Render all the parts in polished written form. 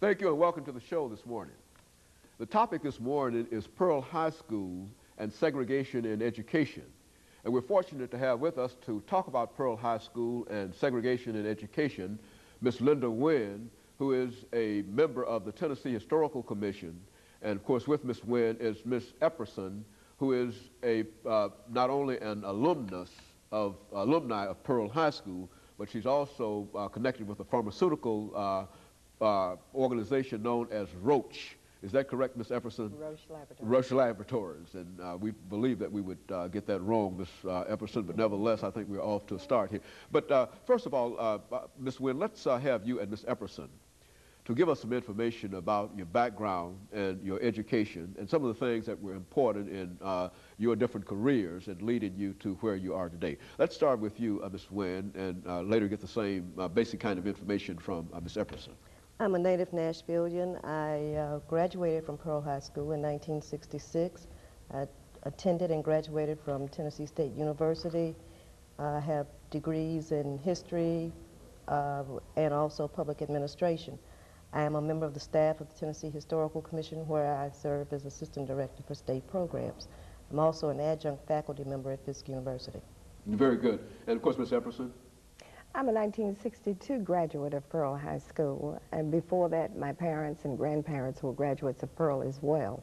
Thank you and welcome to the show this morning. The topic this morning is Pearl High School and segregation in education. And we're fortunate to have with us to talk about Pearl High School and segregation in education, Miss LWynn, who is a member of the Tennessee Historical Commission. And of course with Miss Wynn is Miss Epperson, who is not only an alumni of Pearl High School, but she's also connected with a pharmaceutical organization known as Roche. Is that correct, Ms. Epperson? Roche Laboratories. Roche Laboratories, and we believe that we would get that wrong, Ms. Epperson, but nevertheless, I think we're off to a start here. But first of all, Ms. Wynn, let's have you and Ms. Epperson to give us some information about your background and your education and some of the things that were important in your different careers and leading you to where you are today. Let's start with you, Ms. Wynn, and later get the same basic kind of information from Ms. Epperson. I'm a native Nashvilleian. I graduated from Pearl High School in 1966. I attended and graduated from Tennessee State University. I have degrees in history and also public administration. I am a member of the staff of the Tennessee Historical Commission, where I serve as Assistant Director for State Programs. I'm also an adjunct faculty member at Fisk University. Very good. And of course, Ms. Epperson? I'm a 1962 graduate of Pearl High School, and before that my parents and grandparents were graduates of Pearl as well.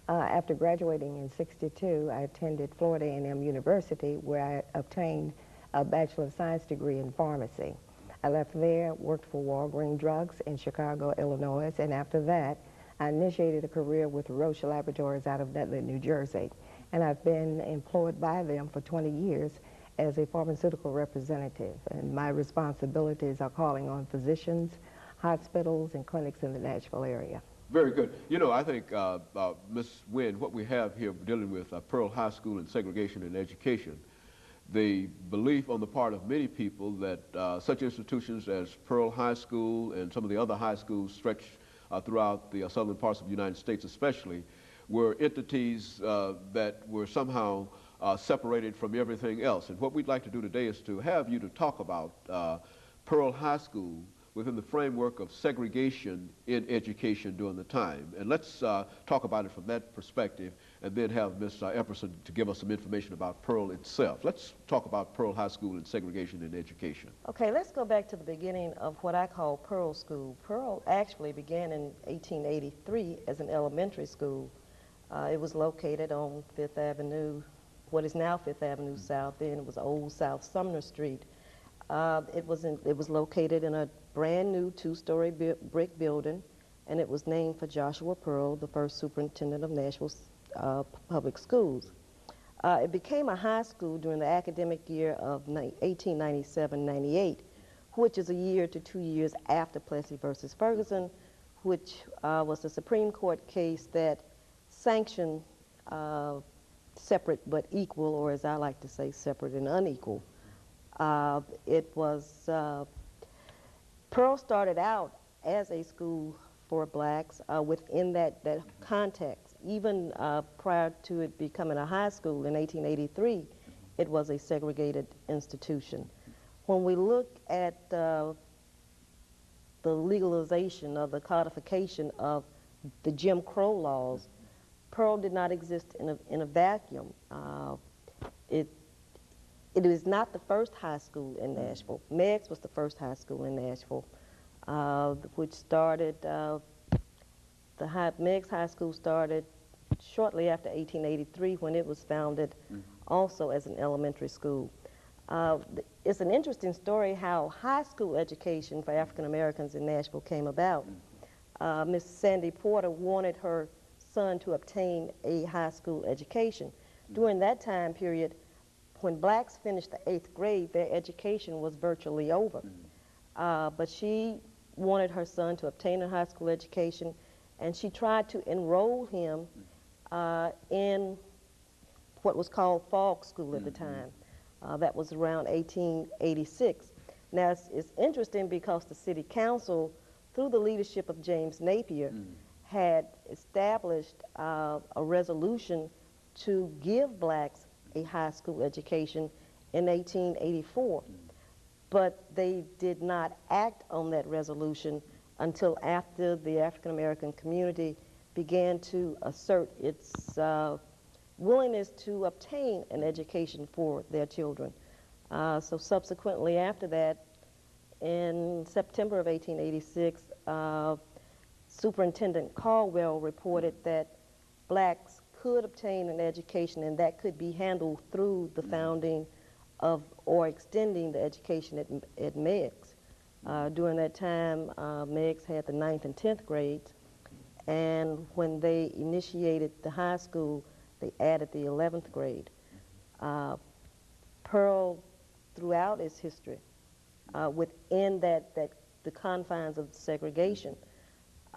After graduating in '62, I attended Florida A&M University, where I obtained a Bachelor of Science degree in pharmacy. I left there, worked for Walgreens Drugs in Chicago, Illinois, and after that I initiated a career with Roche Laboratories out of Nutley, New Jersey. And I've been employed by them for 20 years as a pharmaceutical representative, and my responsibilities are calling on physicians, hospitals, and clinics in the Nashville area. Very good. You know, I think, Ms. Wynn, what we have here dealing with Pearl High School and segregation in education, the belief on the part of many people that such institutions as Pearl High School and some of the other high schools stretched throughout the southern parts of the United States especially, were entities that were somehow separated from everything else. And what we'd like to do today is to have you to talk about Pearl High School within the framework of segregation in education during the time. And let's talk about it from that perspective, and then have Ms. Epperson to give us some information about Pearl itself. Let's talk about Pearl High School and segregation in education. Okay, let's go back to the beginning of what I call Pearl School. Pearl actually began in 1883 as an elementary school. It was located on Fifth Avenue, what is now Fifth Avenue South. Then it was Old South Sumner Street. It was located in a brand new two-story brick building, and it was named for Joshua Pearl, the first superintendent of Nashville's public schools. It became a high school during the academic year of 1897-98, which is a year to 2 years after Plessy versus Ferguson, which was the Supreme Court case that sanctioned separate but equal, or as I like to say, separate and unequal. Pearl started out as a school for blacks within that context. Even prior to it becoming a high school in 1883, it was a segregated institution. When we look at the legalization of the codification of the Jim Crow laws, Pearl did not exist in a vacuum. It is not the first high school in Nashville. Meigs was the first high school in Nashville, which started, Meigs High School started shortly after 1883, when it was founded also as an elementary school. It's an interesting story how high school education for African Americans in Nashville came about. Miss Sandy Porter wanted her son to obtain a high school education. During that time period, when blacks finished the 8th grade, their education was virtually over. But she wanted her son to obtain a high school education, and she tried to enroll him in what was called Fogg School at the time. That was around 1886. Now, it's interesting because the city council, through the leadership of James Napier, had established a resolution to give blacks a high school education in 1884. But they did not act on that resolution until after the African American community began to assert its willingness to obtain an education for their children. So subsequently after that, in September of 1886, Superintendent Caldwell reported that blacks could obtain an education, and that could be handled through the founding of or extending the education at Meigs. During that time, Meigs had the 9th and 10th grades, and when they initiated the high school, they added the 11th grade. Pearl, throughout its history, within the confines of segregation,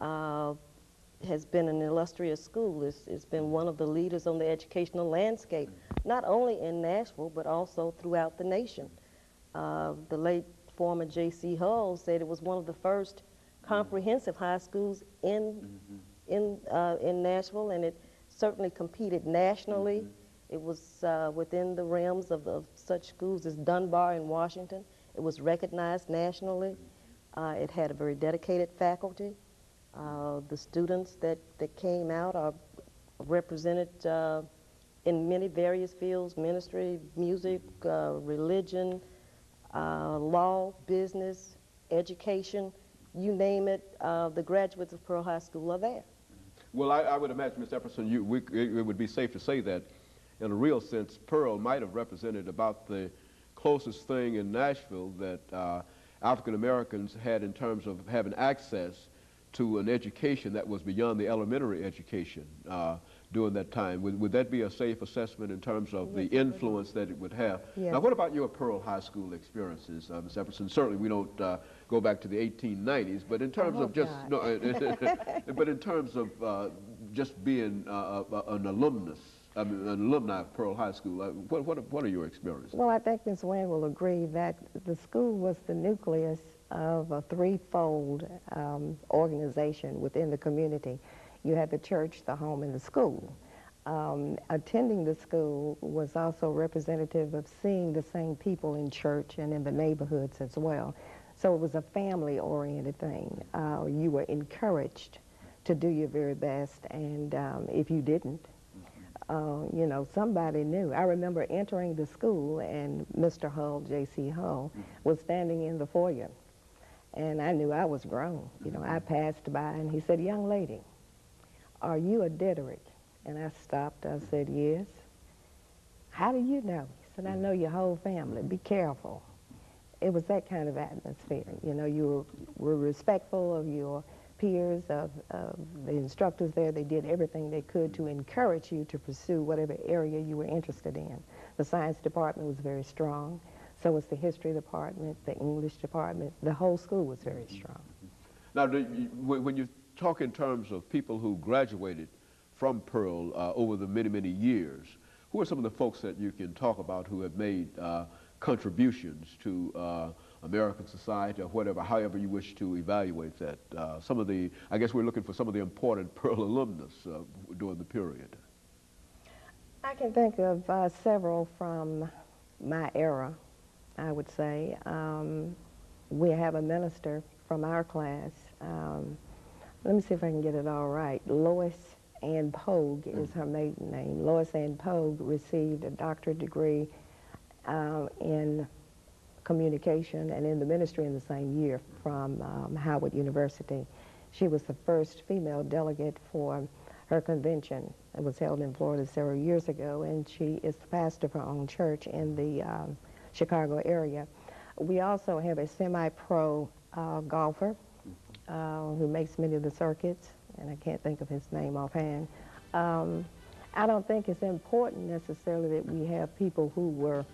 has been an illustrious school. It's been one of the leaders on the educational landscape, not only in Nashville, but also throughout the nation. The late former J.C. Hull said it was one of the first comprehensive high schools in Nashville, and it certainly competed nationally. It was within the realms of such schools as Dunbar in Washington. It was recognized nationally. It had a very dedicated faculty. The students that came out are represented in many various fields: ministry, music, religion, law, business, education, you name it. The graduates of Pearl High School are there. Well, I would imagine, Ms. Epperson, it would be safe to say that, in a real sense, Pearl might have represented about the closest thing in Nashville that African Americans had in terms of having access to an education that was beyond the elementary education during that time. Would that be a safe assessment in terms of the influence that it would have? Yes. Now, what about your Pearl High School experiences, Ms. Epperson? Certainly, we don't go back to the 1890s, but in terms of just but in terms of just being an alumnus, an alumni of Pearl High School, what are your experiences? Well, I think Ms. Wynn will agree that the school was the nucleus of a threefold organization within the community. You had the church, the home, and the school. Attending the school was also representative of seeing the same people in church and in the neighborhoods as well. So it was a family-oriented thing. You were encouraged to do your very best, and if you didn't, you know, somebody knew. I remember entering the school, and Mr. Hull, J.C. Hull, was standing in the foyer, and I knew I was grown. You know, I passed by, and he said, "Young lady, are you a Ditterick?" And I stopped. I said, "Yes." "How do you know?" He said, "I know your whole family. Be careful." It was that kind of atmosphere. You know, you were respectful of your peers, of the instructors there. They did everything they could to encourage you to pursue whatever area you were interested in. The science department was very strong. So was the history department, the English department. The whole school was very strong. Now, when you talk in terms of people who graduated from Pearl over the many, many years, who are some of the folks that you can talk about who have made contributions to American society, or whatever, however you wish to evaluate that? Some of the, I guess we're looking for some of the important Pearl alumnus during the period. I can think of several from my era, I would say. We have a minister from our class. Let me see if I can get it all right. Lois Ann Pogue is her maiden name. Lois Ann Pogue received a doctorate degree in communication and in the ministry in the same year from Howard University. She was the first female delegate for her convention. It was held in Florida several years ago, and she is the pastor of her own church in the Chicago area. We also have a semi-pro golfer who makes many of the circuits, and I can't think of his name offhand. I don't think it's important necessarily that we have people who were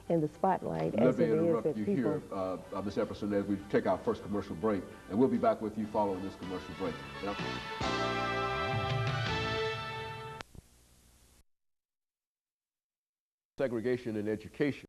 in the spotlight as it is that people... Here, Ms. Epperson, as we take our first commercial break, and we'll be back with you following this commercial break. Yep. Segregation in education.